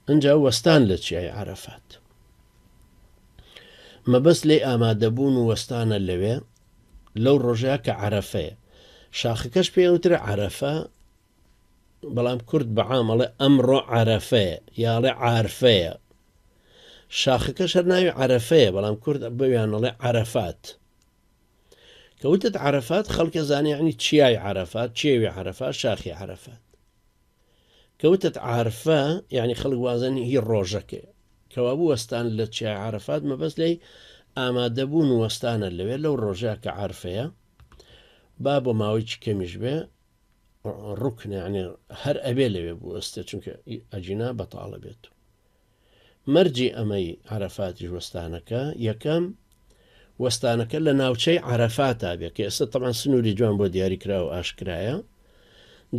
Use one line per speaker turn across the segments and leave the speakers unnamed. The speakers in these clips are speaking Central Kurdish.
ئەنجا وەستان لە چیای عەرەفات مەبەست لێ ئامادەبوون و وەستانە لەوێ لەو ڕۆژەیە کە عەرەفەیە شاخەکەش پێوترە عەرەفە بەڵام کورد بەعامەڵێ ئەمڕۆ عەرەفەیە یاڵێ عارفەیە شاخەکەش هەر ناوی عەرەفەیە بەڵام کورد بەویانەڵێ عەرەفات کەوتت عەرەفات خەڵکە زانێ یعنی چیای عەرەفات چێوی عەرەفات شاخی عەرەفات کەوتت عارفە یعنی خەڵک وازانی هی ڕۆژەکەی کەوابوو وەستان لە چیای عەرەفات مەبەست لێی ئامادەبوون و وەستانە لەوێ لەو ڕۆژەیە کە عارفەیە با بۆ ماوەیەکی کەمیش بێ ڕوکنە یعنی هەر ئەبێ لەوێ بوو ئەستێ چونکە ئەجینا بەتاڵە بێت مەرجی ئەمەی عەرەفاتی وەستانەکە یەکەم وەستانەکە لە ناوچەی عەرەفاتا بێت کە ئێستا تەمان سنووری جوان بۆ دیاریکرا و ئاشکرایە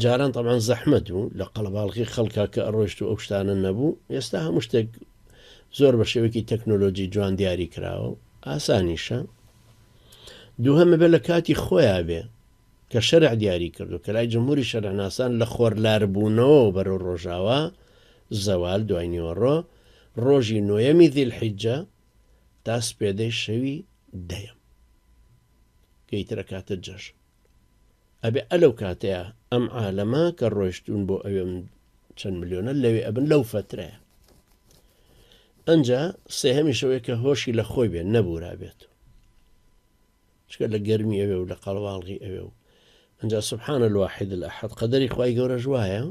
جاران تەمان زەحمەت بوو لە قەڵەباڵغی خەڵکا کە ئەڕۆیشت و ئەو شتانە نەبوو ئێستا هەموو شتێک زۆر بە شێوەیەکی تەکنۆلۆجی جوان دیاری کراوە ئاسانیشە دووهەمە بێ لە کاتی خۆیان بێ کە شەرع دیاری کردو کە لای جمهوری شەرعناسان لە خۆرلاربوونەوە بەرەو ڕۆژاوە زەوال دوای نیوەڕۆ ڕۆژی نۆیەمی ذیلحیجە تا سپێدەی شەوی دەیەم کەیترە کاتە جەژن ئەبێ ئەلەو کاتەیە ئەم عالەمە کە ڕۆیشتون بۆ ئەوێم چەند ملیۆنە لەوێ ئەبن لەو فترەیە ئەنجا سێهەمی شەوەیە کە هۆشی لە خۆی بێت نەبوورا بێت چکە لە گەرمی ئەوێ و لە قەڵواڵغی ئەوێ و ئەنجا سبحانە الواحد الأحد قەدەری خوای گەورە ژوایە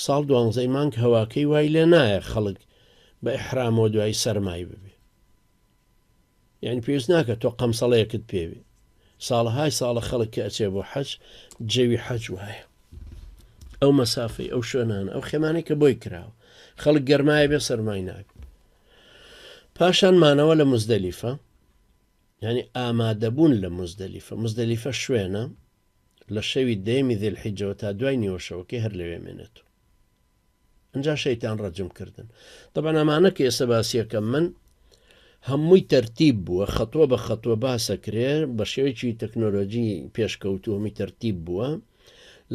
ساڵ 12 مانگ هەواکەی وای لێ نایە خەڵک بە ئیحرامەوە دوای سەرمای ببێ یعنی پێویست ناکە تۆ قەمسەڵەیەکت پێوێ ساڵهای ساڵە خەڵک کە ئەچێ بۆ حەج جێوی حەج وایە ئەو مەسافەی ئەو شوێنانە ئەو خێمانەی کە بۆی کراوە خەڵک گەرمایە بێ سەرمای نابێت پاشان مانەوە لە مزدەلیفە یعنی ئامادەبوون لە مزدەلیفە شوێنە لە شەوی دەیەمی ذیلحیجەوە تا دوای نیوەشەوەکەی هەر لەوێ مێنێتەوە ئەنجا شەیتان ڕەجم کردن طبعا ئەمانە کە ئێستا باسیەکەم من هەمووی تەرتیب بووە خەتووە بە خەتووە باسەکرێ بە شێوەیەکی تەکنۆلۆژی پێشکەوتو هەمووی تەرتیب بووە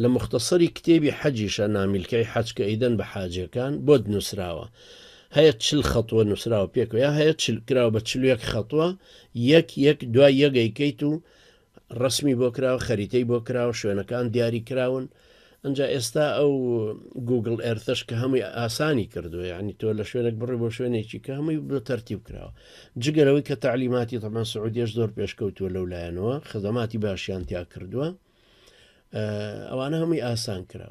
لە مختصری کتێبی حەجیشە نامیلکەی حەج کە ئەیدەن بە حاجەکان بۆ نووسراوە هەیە 40 خەتووە نووسراوە پێکەوە یا هەیە کراوە بە 41 خەتووە یەک دوای یەگەیکەیت و ڕسمی بۆ کراوە خەریتەی بۆ کراوە شوێنەکان دیاری کراون ئەنجا ئێستا ئەو گوگل ئێرتەش کە هەمووی ئاسانی کردووە یعنی تۆ لە شوێنێک بڕێ بۆ شوێنێکی کە هەمووی بۆ تەرتیب کراوە جگەرەوەی کە تعلیماتی تەمان سعودیەش زۆر پێشکەوتووە لەولایەنەوە خدماتی باشیان تیا کردووە ئەوانە هەمووی ئاسان کرا